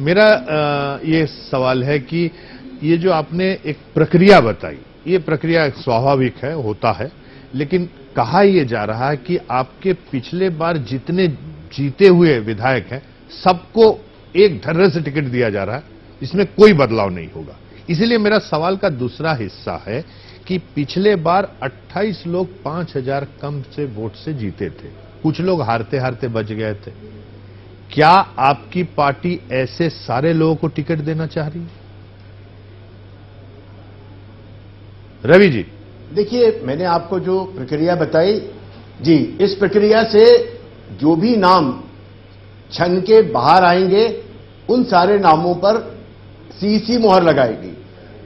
मेरा ये सवाल है कि ये जो आपने एक प्रक्रिया बताई, ये प्रक्रिया स्वाभाविक है, होता है, लेकिन कहा यह जा रहा है कि आपके पिछले बार जितने जीते हुए विधायक हैं, सबको एक धर्रे से टिकट दिया जा रहा है, इसमें कोई बदलाव नहीं होगा। इसलिए मेरा सवाल का दूसरा हिस्सा है कि पिछले बार 28 लोग 5000 कम से वोट से जीते थे, कुछ लोग हारते हारते बच गए थे। क्या आपकी पार्टी ऐसे सारे लोगों को टिकट देना चाह रही है? रवि जी, देखिए, मैंने आपको जो प्रक्रिया बताई जी, इस प्रक्रिया से जो भी नाम छन के बाहर आएंगे, उन सारे नामों पर सीसी मोहर लगाएगी।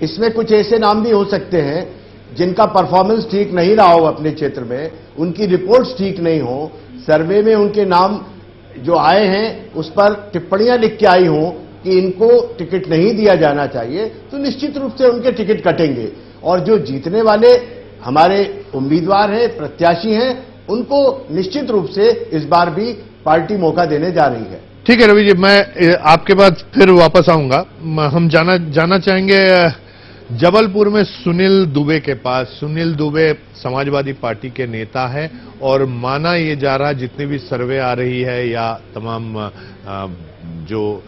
इसमें कुछ ऐसे नाम भी हो सकते हैं जिनका परफॉर्मेंस ठीक नहीं रहा हो अपने क्षेत्र में, उनकी रिपोर्ट्स ठीक नहीं हो, सर्वे में उनके नाम जो आए हैं उस पर टिप्पणियां लिख के आई हों कि इनको टिकट नहीं दिया जाना चाहिए, तो निश्चित रूप से उनके टिकट कटेंगे। और जो जीतने वाले हमारे उम्मीदवार हैं, प्रत्याशी हैं, उनको निश्चित रूप से इस बार भी पार्टी मौका देने जा रही है। ठीक है रवि जी, मैं आपके बाद फिर वापस आऊंगा। हम जाना चाहेंगे जबलपुर में सुनील दुबे के पास। सुनील दुबे समाजवादी पार्टी के नेता है और माना यह जा रहा है, जितनी भी सर्वे आ रही है या तमाम जो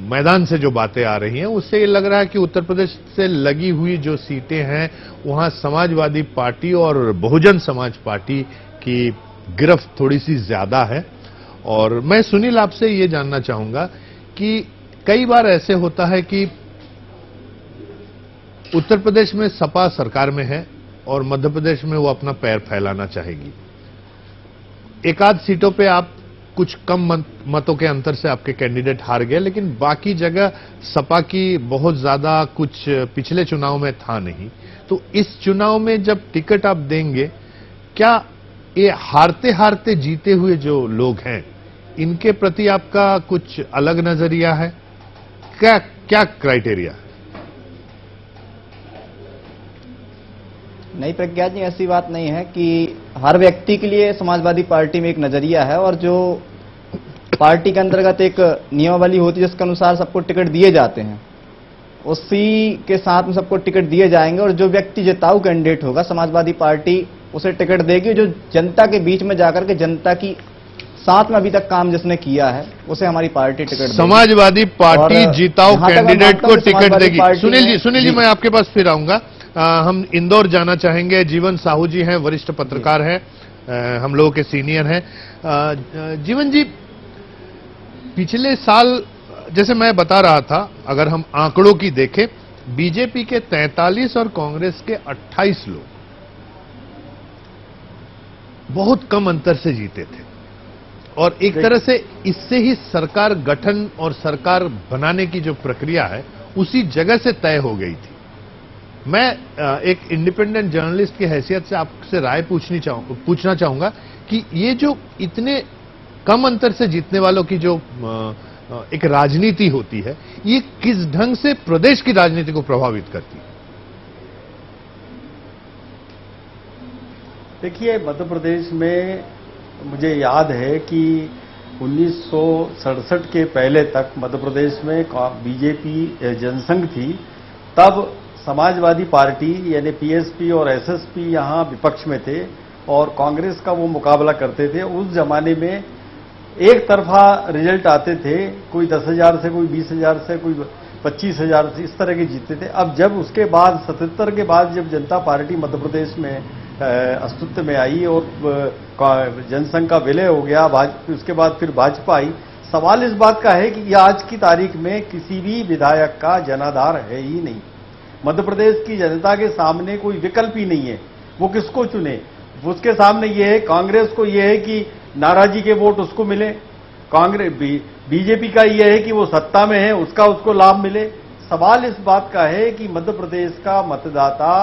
मैदान से जो बातें आ रही हैं, उससे ये लग रहा है कि उत्तर प्रदेश से लगी हुई जो सीटें हैं वहां समाजवादी पार्टी और बहुजन समाज पार्टी की गिरफ्त थोड़ी सी ज्यादा है। और मैं सुनील आपसे ये जानना चाहूंगा कि कई बार ऐसे होता है कि उत्तर प्रदेश में सपा सरकार में है और मध्य प्रदेश में वो अपना पैर फैलाना चाहेगी। एक आध सीटों पे आप कुछ कम मतों के अंतर से आपके कैंडिडेट हार गए, लेकिन बाकी जगह सपा की बहुत ज्यादा कुछ पिछले चुनाव में था नहीं। तो इस चुनाव में जब टिकट आप देंगे, क्या ये हारते हारते जीते हुए जो लोग हैं, इनके प्रति आपका कुछ अलग नजरिया है? क्या क्राइटेरिया है? नहीं प्रज्ञा जी, ऐसी बात नहीं है कि हर व्यक्ति के लिए समाजवादी पार्टी में एक नजरिया है और जो पार्टी के अंतर्गत एक नियमावली होती है जिसके अनुसार सबको टिकट दिए जाते हैं, उसी के साथ में सबको टिकट दिए जाएंगे। और जो व्यक्ति जिताऊ कैंडिडेट होगा, समाजवादी पार्टी उसे टिकट देगी। जो जनता के बीच में जाकर के जनता की साथ में अभी तक काम जिसने किया है, उसे हमारी पार्टी टिकट देगी। समाजवादी पार्टी जिताऊ कैंडिडेट को टिकट देगी। सुनील जी, मैं आपके पास फिर आऊंगा। हम इंदौर जाना चाहेंगे। जीवन साहू जी हैं, वरिष्ठ पत्रकार हैं, हम लोगों के सीनियर हैं। जीवन जी, पिछले साल जैसे मैं बता रहा था, अगर हम आंकड़ों की देखें, बीजेपी के 43 और कांग्रेस के 28 लोग बहुत कम अंतर से जीते थे और एक तरह से इससे ही सरकार गठन और सरकार बनाने की जो प्रक्रिया है उसी जगह से तय हो गई थी। मैं एक इंडिपेंडेंट जर्नलिस्ट की हैसियत से आपसे राय पूछना चाहूंगा कि ये जो इतने कम अंतर से जीतने वालों की जो एक राजनीति होती है, ये किस ढंग से प्रदेश की राजनीति को प्रभावित करती है? देखिए, मध्य प्रदेश में मुझे याद है कि 1967 के पहले तक मध्य प्रदेश में बीजेपी जनसंघ थी। तब समाजवादी पार्टी यानी पीएसपी और एसएसपी यहां विपक्ष में थे और कांग्रेस का वो मुकाबला करते थे। उस जमाने में एक तरफा रिजल्ट आते थे, कोई 10,000 से, कोई 20,000 से, कोई 25,000 से, इस तरह के जीतते थे। अब जब उसके बाद 77 के बाद जब जनता पार्टी मध्य प्रदेश में अस्तित्व में आई और जनसंघ का विलय हो गया, उसके बाद फिर भाजपा आई, सवाल इस बात का है कि आज की तारीख में किसी भी विधायक का जनाधार है ही नहीं। मध्य प्रदेश की जनता के सामने कोई विकल्प ही नहीं है, वो किसको चुने। उसके सामने ये है, कांग्रेस को ये है कि नाराजी के वोट उसको मिले, कांग्रेस बीजेपी का ये है कि वो सत्ता में है, उसको लाभ मिले। सवाल इस बात का है कि मध्य प्रदेश का मतदाता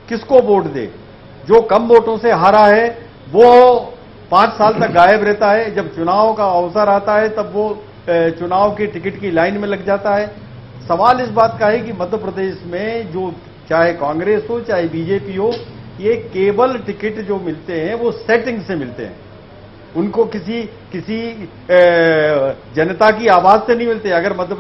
किसको वोट दे। जो कम वोटों से हारा है वो 5 साल तक गायब रहता है, जब चुनाव का अवसर आता है तब वो चुनाव के टिकट की लाइन में लग जाता है। सवाल इस बात का है कि मध्य प्रदेश में जो चाहे कांग्रेस हो चाहे बीजेपी हो, ये केवल टिकट जो मिलते हैं वो सेटिंग से मिलते हैं, उनको किसी जनता की आवाज से नहीं मिलते। अगर मध्य प्रदेश